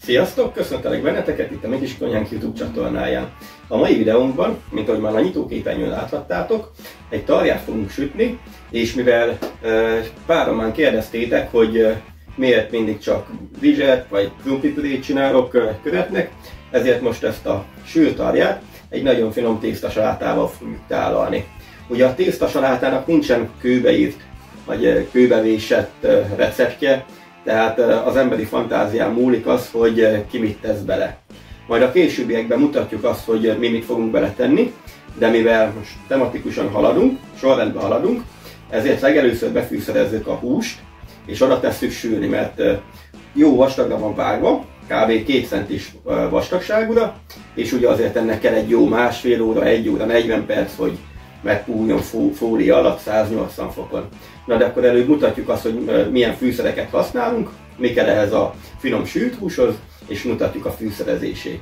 Sziasztok! Köszöntelek benneteket itt a Megis-Konyhánk YouTube csatornáján. A mai videónkban, mint ahogy már a nyitóképernyőn láthattátok, egy tarját fogunk sütni, és mivel páran már kérdeztétek, hogy miért mindig csak rizset vagy krumplipürét csinálok köretnek, ezért most ezt a sült tarját egy nagyon finom tésztasalátával fogjuk tálalni. Ugye a tésztasalátának nincsen kőbeírt vagy kőbevésett receptje, tehát az emberi fantázián múlik az, hogy ki mit tesz bele. Majd a későbbiekben mutatjuk azt, hogy mi mit fogunk beletenni, de mivel most tematikusan haladunk, sorrendben haladunk, ezért legelőször befűszerezzük a húst, és oda tesszük sülni, mert jó vastagra van vágva, kb. 2 centis vastagságúra, és ugye azért ennek kell egy jó másfél óra, 1 óra, 40 perc, hogy megpúljon fólia alatt 180 fokon. Na de akkor előbb mutatjuk azt, hogy milyen fűszereket használunk, mi kell ehhez a finom sült húshoz, és mutatjuk a fűszerezését.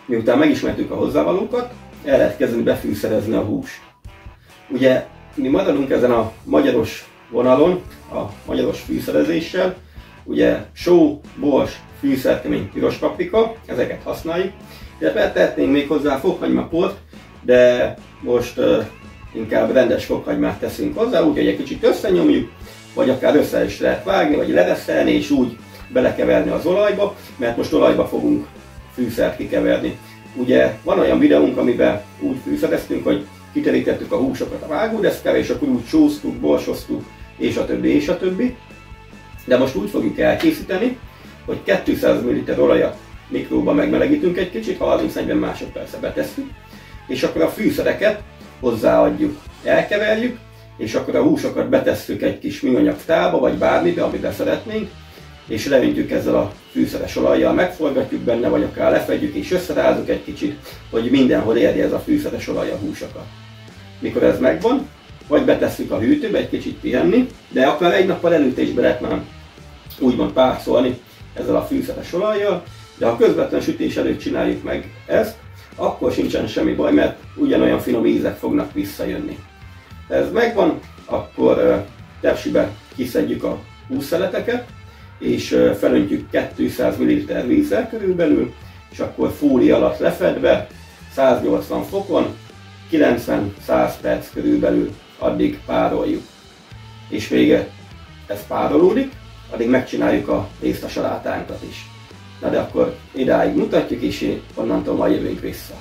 Miután megismertük a hozzávalókat, el lehet kezdeni befűszerezni a húst. Ugye mi maradunk ezen a magyaros vonalon, a magyaros fűszerezéssel, ugye só, bors, fűszerkemény, piros paprika, ezeket használjuk, illetve tehetnénk még hozzá fokhagymaport, de most inkább rendes fokhagymát teszünk hozzá, úgyhogy egy kicsit összenyomjuk, vagy akár össze is lehet vágni, vagy lereszelni, és úgy belekeverni az olajba, mert most olajba fogunk fűszert kikeverni. Ugye van olyan videónk, amiben úgy fűszereztünk, hogy kiterítettük a húsokat a vágódeszkára, és akkor úgy sóztuk, borsoztuk, és a többi, és a többi. De most úgy fogjuk elkészíteni, hogy 200 ml olajat mikróba megmelegítünk egy kicsit, 30-40 másodpercre betesszük, és akkor a fűszereket hozzáadjuk, elkeverjük, és akkor a húsokat betesszük egy kis műanyag tálba, vagy bármibe, amiben szeretnénk, és leöntjük ezzel a fűszeres olajjal, megforgatjuk benne, vagy akár lefedjük és összerázunk egy kicsit, hogy mindenhol érje ez a fűszeres olaj a húsokat. Mikor ez megvan, vagy betesszük a hűtőbe egy kicsit pihenni, de akár egy nappal előtte is be lehet már úgymond párszolni ezzel a fűszeres olajjal, de ha közvetlen sütés előtt csináljuk meg ezt, akkor sincsen semmi baj, mert ugyanolyan finom ízek fognak visszajönni. Ha ez megvan, akkor tepsibe kiszedjük a hússzeleteket, és felöntjük 200 ml vízzel körülbelül, és akkor fólia alatt lefedve, 180 fokon, 90-100 perc körülbelül addig pároljuk. És vége ez párolódik, addig megcsináljuk a tésztasalátánkat is. Na de akkor idáig mutatjuk, és onnantól majd jövünk vissza.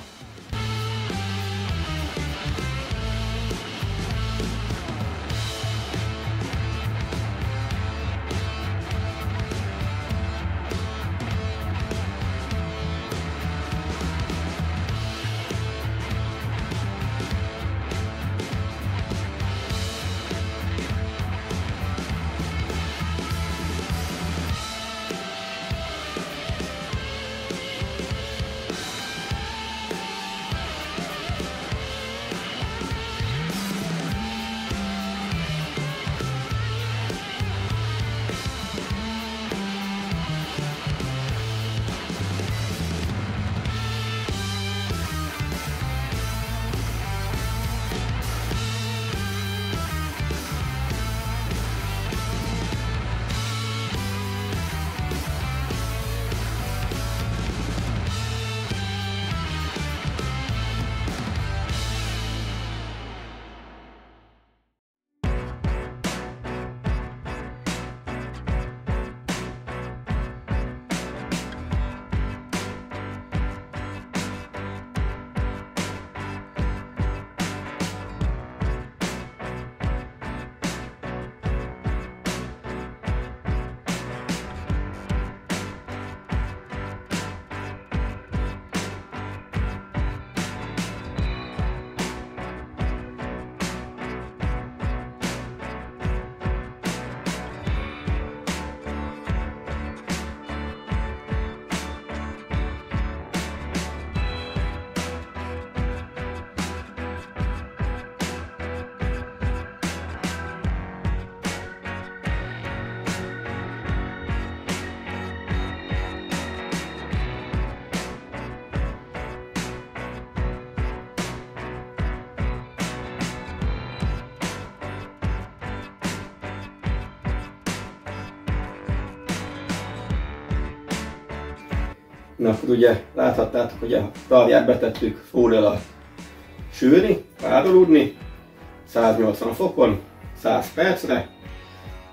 Na, akkor ugye láthattátok, hogy a tarját betettük fólia alatt sülni, párolódni, 180 fokon, 100 percre.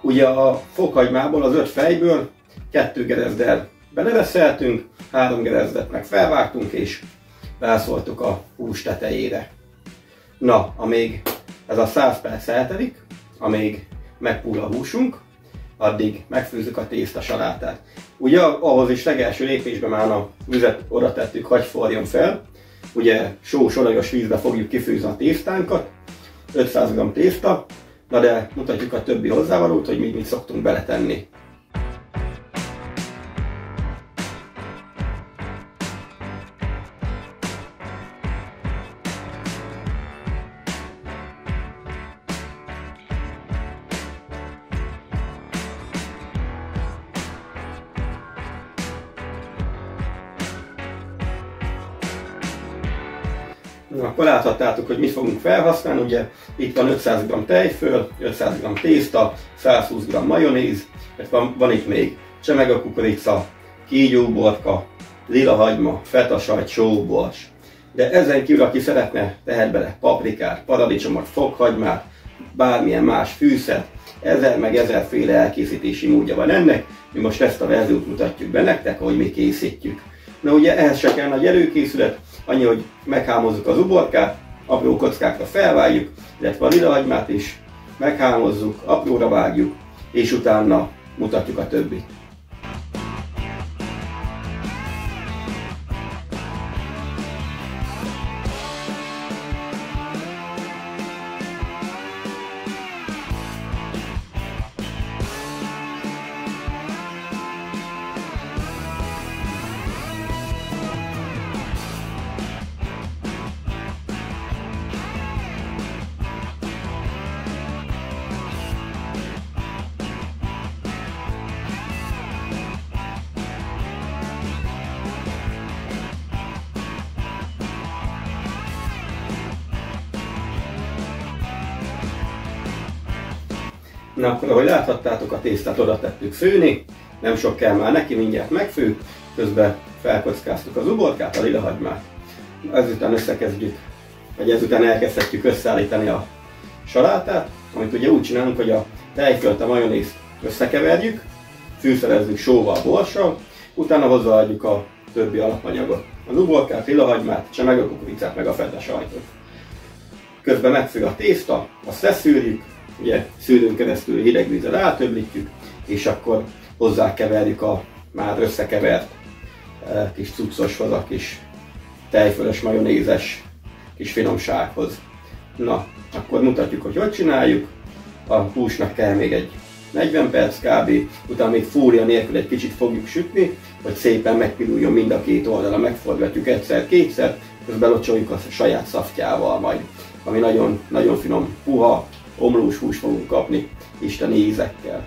Ugye a fokhagymából, az 5 fejből 2 gerezddel belereszeltünk, 3 gerezdet meg felvágtunk és rászoltuk a hús tetejére. Na, amíg ez a 100 perc eltelik, amíg megpull a húsunk, addig megfőzzük a tésztasalátát. Ugye ahhoz is legelső lépésben már a vizet oda tettük, hagy forjon fel. Ugye sós, olajos vízbe fogjuk kifőzni a tésztánkat, 500 g tészta, na de mutatjuk a többi hozzávalót, hogy mit szoktunk beletenni. Akkor láthattátok, hogy mit fogunk felhasználni. Ugye itt van 500 g tejföl, 500 g tészta, 120 g majonéz, van itt még csemegekukorica, kígyóuborka, lila hagyma, fetasajt, sóbors. De ezen kívül, aki szeretne, tehet bele paprikát, paradicsomot, fokhagymát, bármilyen más fűszert, 1000 meg 1000-féle elkészítési módja van ennek. Mi most ezt a verziót mutatjuk be nektek, hogy mi készítjük. Na ugye ehhez se kell nagy előkészület, annyi, hogy meghámozzuk az uborkát, apró kockákra felvágjuk, illetve a lilahagymát is meghámozzuk, apróra vágjuk, és utána mutatjuk a többit. Na akkor, ahogy láthattátok, a tésztát oda tettük főni, nem sok kell már neki, mindjárt megfő, közben felkockáztuk az uborkát, a lilahagymát. Ezután összekezdjük, vagy ezután elkezdhetjük összeállítani a salátát, amit ugye úgy csinálunk, hogy a tejfölt, a majonézt összekeverjük, fűszerezzük sóval, borssal, utána hozzáadjuk a többi alapanyagot. Az uborkát, lilahagymát, csemegekukoricát, meg a fetasajtot. Közben megfő a tészta, azt leszűrjük, ugye szűrőn keresztül hideg vízzel átöblítjük, és akkor hozzákeverjük a már összekevert kis cuccoshoz, a kis tejfölös, majonézes kis finomsághoz. Na, akkor mutatjuk, hogy hogy csináljuk. A húsnak kell még egy 40 perc kb. Utána még fólia nélkül egy kicsit fogjuk sütni, hogy szépen megpiruljon mind a két oldala, megforgatjuk egyszer-kétszer, közben locsoljuk a saját szaftjával majd, ami nagyon, nagyon finom, puha, omlós húst fogunk kapni isteni ízekkel.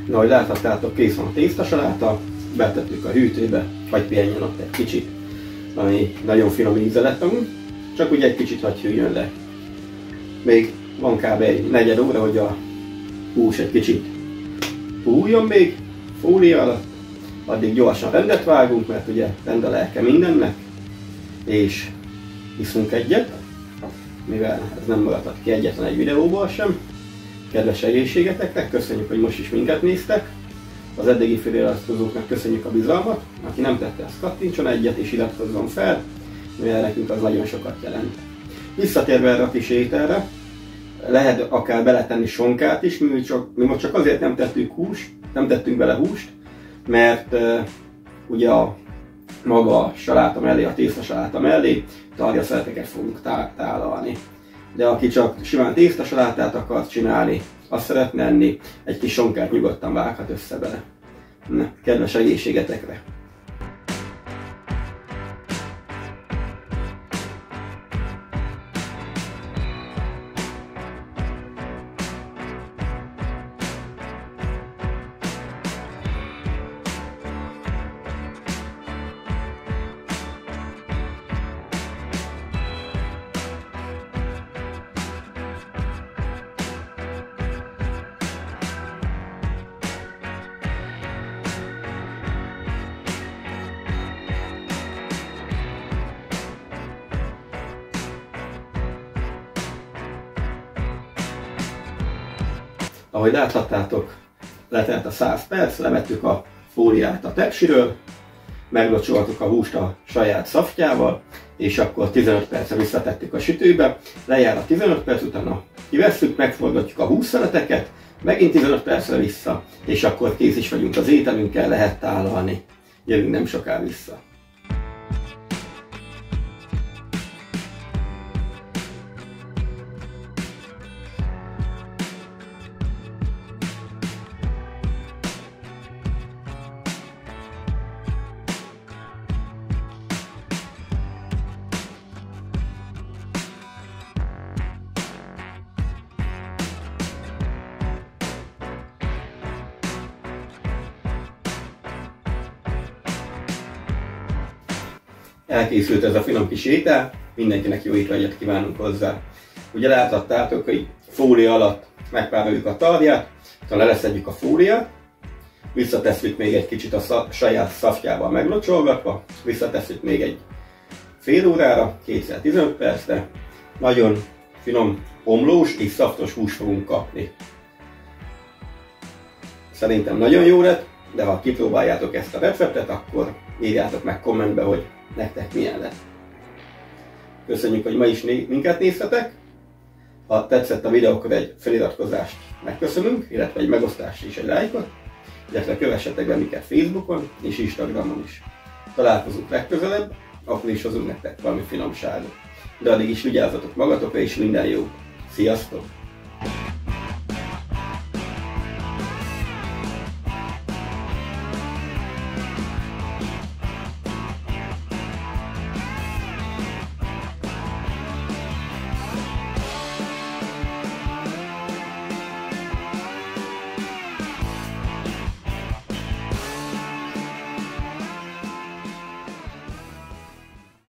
Na, ahogy láthattátok, kész van a tésztasaláta, betettük a hűtőbe, vagy pihenjen ott egy kicsit, ami nagyon finom íze lett amúgy, csak ugye egy kicsit hagy hűljön le. Még van kb. Egy negyed óra, hogy a hús egy kicsit húljon még fólia alatt, addig gyorsan rendet vágunk, mert ugye rend a lelke mindennek, és iszunk egyet, mivel ez nem maradhat ki egyetlen egy videóból sem. Kedves egészségeteknek, köszönjük, hogy most is minket néztek. Az eddigi feliratkozóknak köszönjük a bizalmat, aki nem tette, azt kattintson egyet és iratkozzon fel, mivel nekünk az nagyon sokat jelent. Visszatérve erre a kis ételre, lehet akár beletenni sonkát is, mi most csak azért nem tettünk bele húst, mert ugye maga a saláta mellé, a tésztasaláta mellé tarjaszereteket fogunk tálalni. De aki csak simán tésztasalátát akar csinálni, azt szeretne enni, egy kis sonkát nyugodtan vághat össze bele. Na, kedves egészségetekre! Ahogy láthattátok, letelt a 100 perc, levettük a fóliát a tepsiről, meglocsoltuk a húst a saját szaftjával, és akkor 15 percre visszatettük a sütőbe, lejár a 15 perc, utána kivesszük, megforgatjuk a hússzeleteket, megint 15 percre vissza, és akkor kész is vagyunk az ételünkkel, lehet tálalni. Jövünk nem soká vissza. Elkészült ez a finom kis étel, mindenkinek jó étvágyat kívánunk hozzá. Ugye láthattátok, hogy fólia alatt megpároljuk a tarját, utána leszedjük a fóliát, visszatesszük még egy kicsit a saját szaftjával meglocsolgatva, visszatesszük még egy fél órára, 2-15 percre, nagyon finom, omlós és szaftos húst fogunk kapni. Szerintem nagyon jó lett, de ha kipróbáljátok ezt a receptet, akkor írjátok meg kommentbe, hogy nektek milyen lett. Köszönjük, hogy ma is minket néztetek. Ha tetszett a videó, akkor egy feliratkozást megköszönünk, illetve egy megosztást és egy lájkot, illetve kövessetek be minket Facebookon és Instagramon is. Találkozunk legközelebb, akkor is hozunk nektek valami finomságot. De addig is vigyázzatok magatokra és minden jó. Sziasztok!